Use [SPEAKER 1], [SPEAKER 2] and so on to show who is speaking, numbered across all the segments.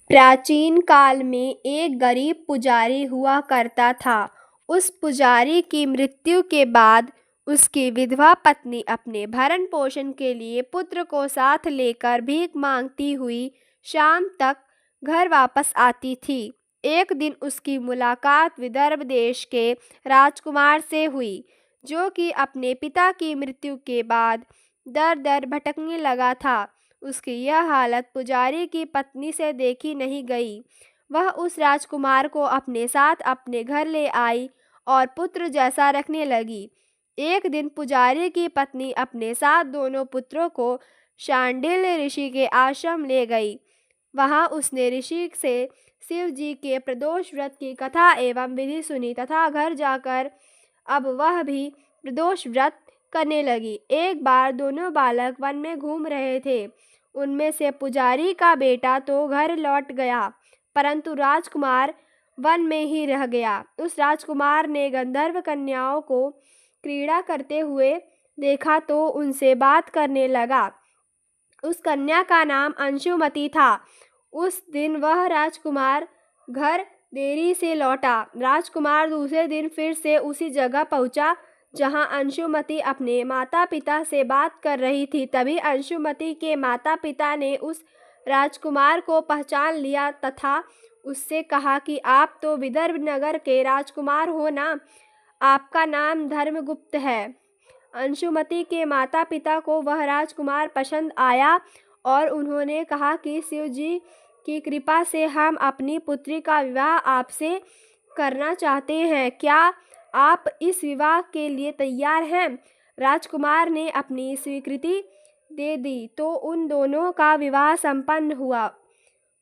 [SPEAKER 1] प्राचीन काल में एक गरीब पुजारी हुआ करता था। उस पुजारी की मृत्यु के बाद उसकी विधवा पत्नी अपने भरण पोषण के लिए पुत्र को साथ लेकर भीख मांगती हुई शाम तक घर वापस आती थी। एक दिन उसकी मुलाकात विदर्भ देश के राजकुमार से हुई, जो कि अपने पिता की मृत्यु के बाद दर दर भटकने लगा था। उसकी यह हालत पुजारी की पत्नी से देखी नहीं गई। वह उस राजकुमार को अपने साथ अपने घर ले आई और पुत्र जैसा रखने लगी। एक दिन पुजारी की पत्नी अपने साथ दोनों पुत्रों को शांडिल्य ऋषि के आश्रम ले गई। वहां उसने ऋषि से शिव जी के प्रदोष व्रत की कथा एवं विधि सुनी तथा घर जाकर अब वह भी प्रदोष व्रत करने लगी। एक बार दोनों बालक वन में घूम रहे थे। उनमें से पुजारी का बेटा तो घर लौट गया, परंतु राजकुमार वन में ही रह गया। उस राजकुमार ने गंधर्व कन्याओं को क्रीड़ा करते हुए देखा तो उनसे बात करने लगा। उस कन्या का नाम अंशुमति था। उस दिन वह राजकुमार घर देरी से लौटा। राजकुमार दूसरे दिन फिर से उसी जगह पहुंचा जहां अंशुमति अपने माता पिता से बात कर रही थी। तभी अंशुमति के माता पिता ने उस राजकुमार को पहचान लिया तथा उससे कहा कि आप तो विदर्भ नगर के राजकुमार हो ना, आपका नाम धर्मगुप्त है। अंशुमति के माता पिता को वह राजकुमार पसंद आया और उन्होंने कहा कि शिव जी की कृपा से हम अपनी पुत्री का विवाह आपसे करना चाहते हैं। क्या आप इस विवाह के लिए तैयार हैं? राजकुमार ने अपनी स्वीकृति दे दी तो उन दोनों का विवाह संपन्न हुआ।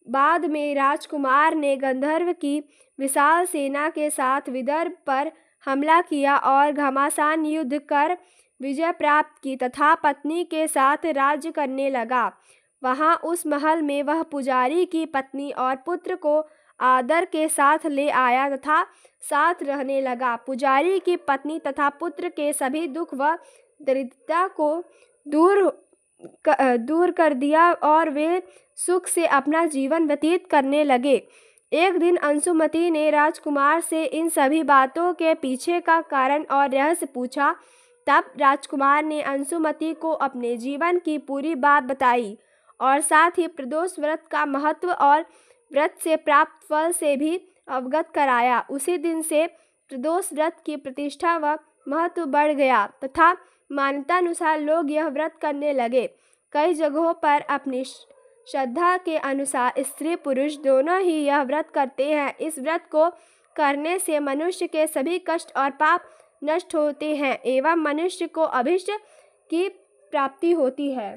[SPEAKER 1] बाद में राजकुमार ने गंधर्व की विशाल सेना के साथ विदर्भ पर हमला किया और घमासान युद्ध कर विजय प्राप्त की तथा पत्नी के साथ राज्य करने लगा। वहां उस महल में वह पुजारी की पत्नी और पुत्र को आदर के साथ ले आया तथा साथ रहने लगा। पुजारी की पत्नी तथा पुत्र के सभी दुख व दरिद्रता को दूर कर दिया और वे सुख से अपना जीवन व्यतीत करने लगे। एक दिन अंशुमति ने राजकुमार से इन सभी बातों के पीछे का कारण और रहस्य पूछा। तब राजकुमार ने अंशुमति को अपने जीवन की पूरी बात बताई और साथ ही प्रदोष व्रत का महत्व और व्रत से प्राप्त फल से भी अवगत कराया। उसी दिन से प्रदोष व्रत की प्रतिष्ठा व महत्व बढ़ गया तथा मान्यतानुसार लोग यह व्रत करने लगे। कई जगहों पर अपनी श्रद्धा के अनुसार स्त्री पुरुष दोनों ही यह व्रत करते हैं। इस व्रत को करने से मनुष्य के सभी कष्ट और पाप नष्ट होते हैं एवं मनुष्य को अभीष्ट की प्राप्ति होती है।